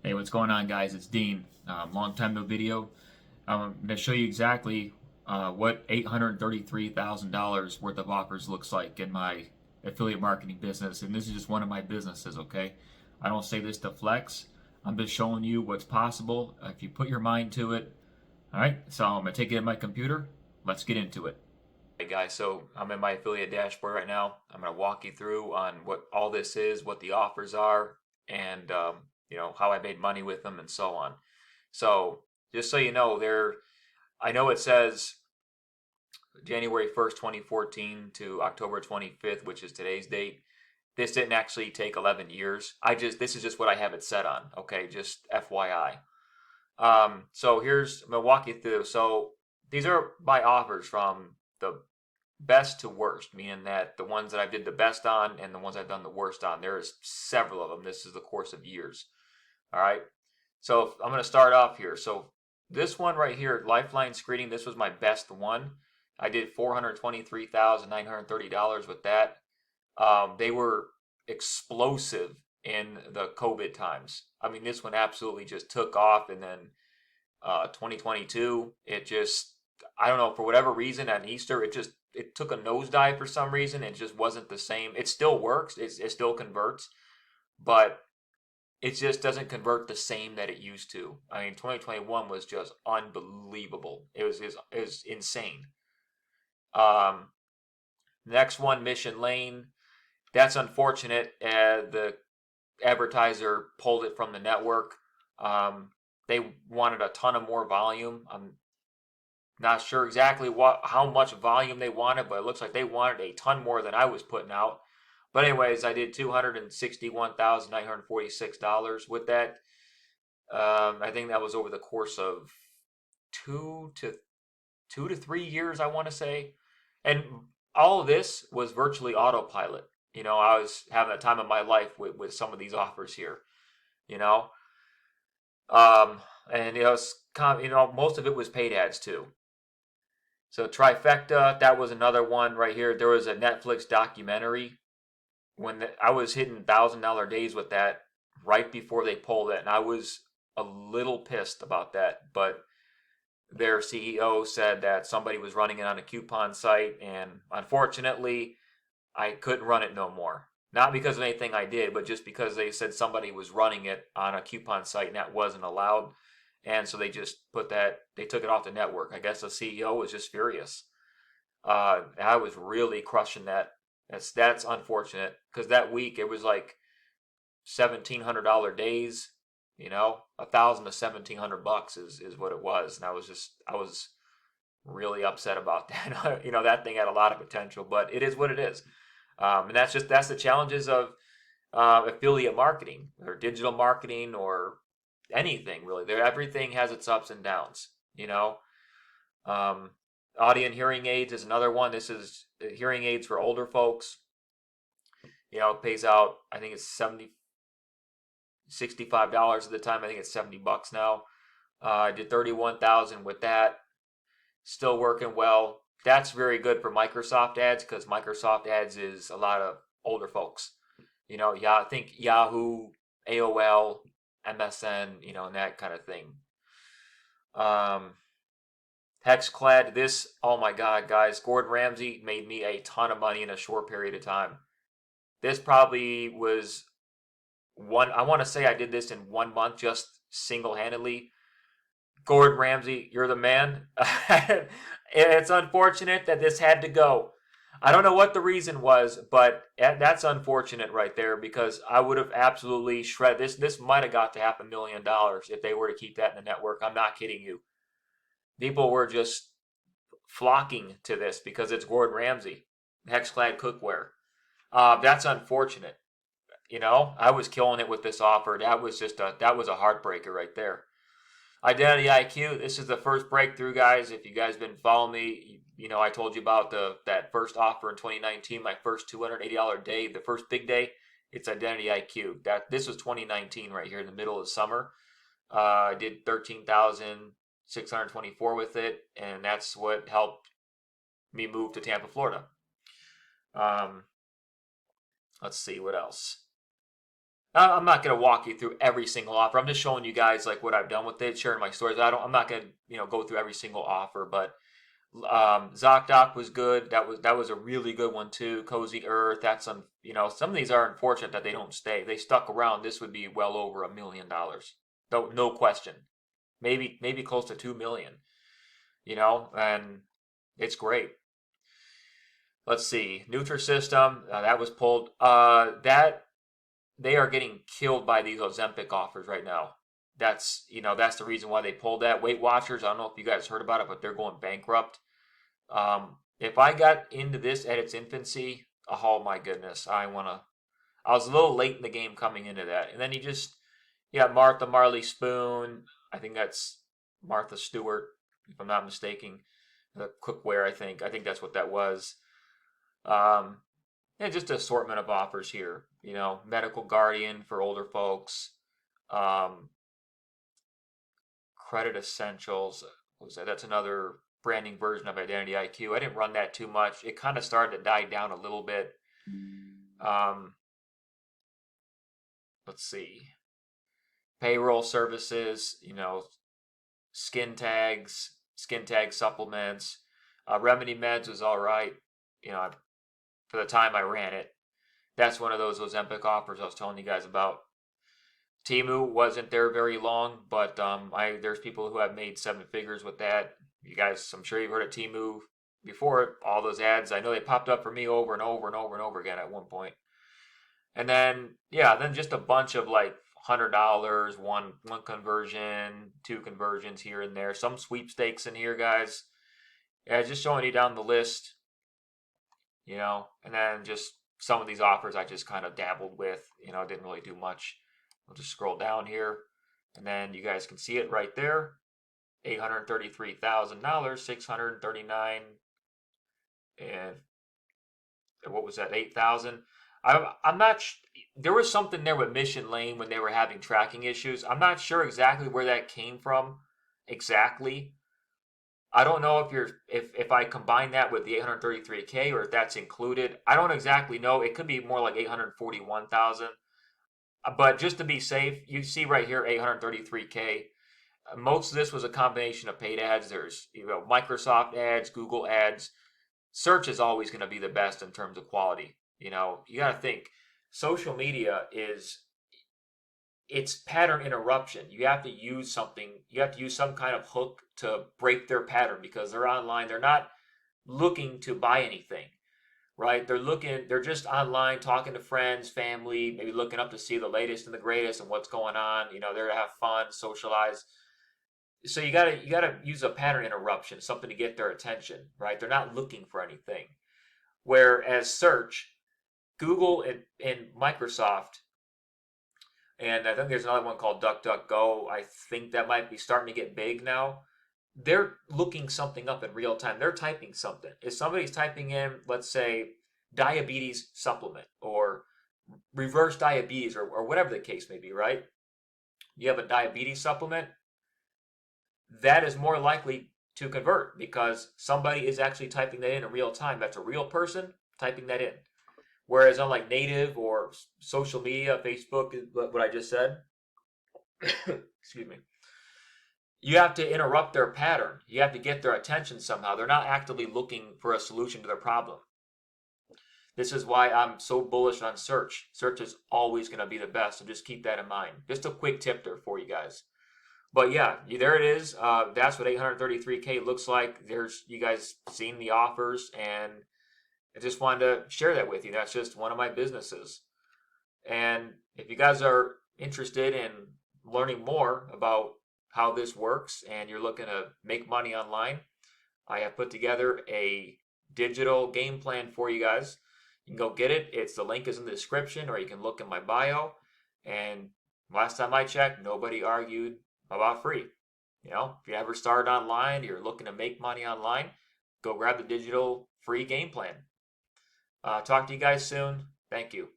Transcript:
Hey, what's going on, guys? It's Dean. Long time no video. I'm going to show you exactly what $833,000 worth of offers looks like in my affiliate marketing business, and this is just one of my businesses. Okay, I don't say this to flex. I'm just showing you what's possible if you put your mind to it. All right, so I'm going to take it in my computer. Let's get into it. Hey guys, so I'm in my affiliate dashboard right now. I'm going to walk you through on what all this is, what the offers are, and how I made money with them and so on. So just so you know, I know it says January 1st, 2014 to October 25th, which is today's date. This didn't actually take 11 years. This is just what I have it set on. Okay, just FYI. So I'm gonna walk you through. So these are my offers from the best to worst, meaning that the ones that I did the best on and the ones I've done the worst on. There's several of them. This is the course of years. All right. So I'm going to start off here. So this one right here, Lifeline Screening, this was my best one. I did $423,930 with that. They were explosive in the COVID times. I mean, this one absolutely just took off, and then 2022, I don't know, for whatever reason at Easter, it took a nosedive for some reason. It just wasn't the same. It still works. It still converts, but it just doesn't convert the same that it used to. I mean, 2021 was just unbelievable. It was insane. Um, Next one, Mission Lane. That's unfortunate. The advertiser pulled it from the network. They wanted a ton of more volume. I'm not sure exactly how much volume they wanted, but it looks like they wanted a ton more than I was putting out. But anyways, I did $261,946 with that. I think that was over the course of two to 2 to 3 years, I want to say. And all of this was virtually autopilot. I was having a time of my life with some of these offers here. You know, um, and most of it was paid ads too. So Trifecta, that was another one right here. There was a Netflix documentary I was hitting $1,000 days with that right before they pulled it, and I was a little pissed about that. But their CEO said that somebody was running it on a coupon site, and unfortunately, I couldn't run it no more. Not because of anything I did, but just because they said somebody was running it on a coupon site and that wasn't allowed. And so they just they took it off the network. I guess the CEO was just furious. I was really crushing that. That's unfortunate because that week it was like $1,700 days. 1,000 to $1,700 is what it was, and I was really upset about that. That thing had a lot of potential, but it is what it is. And that's the challenges of affiliate marketing or digital marketing or anything really. Everything has its ups and downs. Um, Audio and hearing aids is another one. This is hearing aids for older folks. It pays out. I think it's $65 at the time. I think it's $70 now. I did 31,000 with that. Still working well. That's very good for Microsoft ads because Microsoft ads is a lot of older folks. Yeah, I think Yahoo, AOL, MSN, and that kind of thing. Hexclad, oh my God, guys, Gordon Ramsay made me a ton of money in a short period of time. This probably was I want to say I did this in 1 month just single handedly. Gordon Ramsay, you're the man. It's unfortunate that this had to go. I don't know what the reason was, but that's unfortunate right there because I would have absolutely shredded this. This might have got to $500,000 if they were to keep that in the network. I'm not kidding you. People were just flocking to this because it's Gordon Ramsay, Hexclad Cookware. That's unfortunate. I was killing it with this offer. That was a heartbreaker right there. Identity IQ. This is the first breakthrough, guys. If you guys been following me, I told you about that first offer in 2019, my first $280 day, the first big day. It's Identity IQ. This was 2019 right here in the middle of the summer. I did 13,624 with it, and that's what helped me move to Tampa, Florida. Um, let's see what else. I'm not going to walk you through every single offer. I'm just showing you guys like what I've done with it, sharing my stories. I'm not going to, go through every single offer, but ZocDoc was good. That was a really good one too. Cozy Earth. That's some of these are unfortunate that they don't stay. If they stuck around, this would be well over $1 million. No question. Maybe close to 2 million. And it's great. Let's see. Nutrisystem, that was pulled. That they are getting killed by these Ozempic offers right now. That's the reason why they pulled that. Weight Watchers, I don't know if you guys heard about it, but they're going bankrupt. If I got into this at its infancy, oh my goodness, I was a little late in the game coming into that. And then you got Martha Marley Spoon. I think that's Martha Stewart, if I'm not mistaken. The cookware, I think. I think that's what that was. Um, yeah, just an assortment of offers here. Medical Guardian for older folks. Um, Credit Essentials. What was that? That's another branding version of Identity IQ. I didn't run that too much. It kind of started to die down a little bit. Um, let's see. Payroll services, skin tag supplements. Remedy Meds was all right. For the time I ran it. That's one of those Ozempic offers I was telling you guys about. Temu wasn't there very long, but there's people who have made 7 figures with that. You guys, I'm sure you've heard of Temu before. All those ads, I know they popped up for me over and over and over and over again at one point. And then just a bunch of like $100, one conversion, 2 conversions here and there, some sweepstakes in here, guys. Yeah, just showing you down the list, and then just some of these offers I just kind of dabbled with, didn't really do much. I'll just scroll down here, and then you guys can see it right there. $833,000, 639, and what was that? 8,000. I'm not. There was something there with Mission Lane when they were having tracking issues. I'm not sure exactly where that came from. Exactly. I don't know if I combine that with the 833K or if that's included. I don't exactly know. It could be more like 841,000. But just to be safe, you see right here 833K. Most of this was a combination of paid ads. There's Microsoft ads, Google ads. Search is always going to be the best in terms of quality. You got to think social media it's pattern interruption. You have to use something. You have to use some kind of hook to break their pattern because they're online. They're not looking to buy anything, right? They're just online talking to friends, family, maybe looking up to see the latest and the greatest and what's going on. They're to have fun, socialize. So you gotta use a pattern interruption, something to get their attention, right? They're not looking for anything. Whereas search, Google and Microsoft, and I think there's another one called DuckDuckGo. I think that might be starting to get big now. They're looking something up in real time. They're typing something. If somebody's typing in, let's say, diabetes supplement or reverse diabetes or whatever the case may be, right? You have a diabetes supplement, that is more likely to convert because somebody is actually typing that in real time. That's a real person typing that in. Whereas on like native or social media, Facebook, what I just said, excuse me, you have to interrupt their pattern. You have to get their attention somehow. They're not actively looking for a solution to their problem. This is why I'm so bullish on search. Search is always going to be the best, so just keep that in mind. Just a quick tip there for you guys. But yeah, there it is. That's what 833K looks like. There's you guys seen the offers, and I just wanted to share that with you. That's just one of my businesses. And if you guys are interested in learning more about how this works and you're looking to make money online, I have put together a digital game plan for you guys. You can go get it. The link is in the description, or you can look in my bio. And last time I checked, nobody argued about free. If you ever started online, you're looking to make money online, go grab the digital free game plan. Talk to you guys soon. Thank you.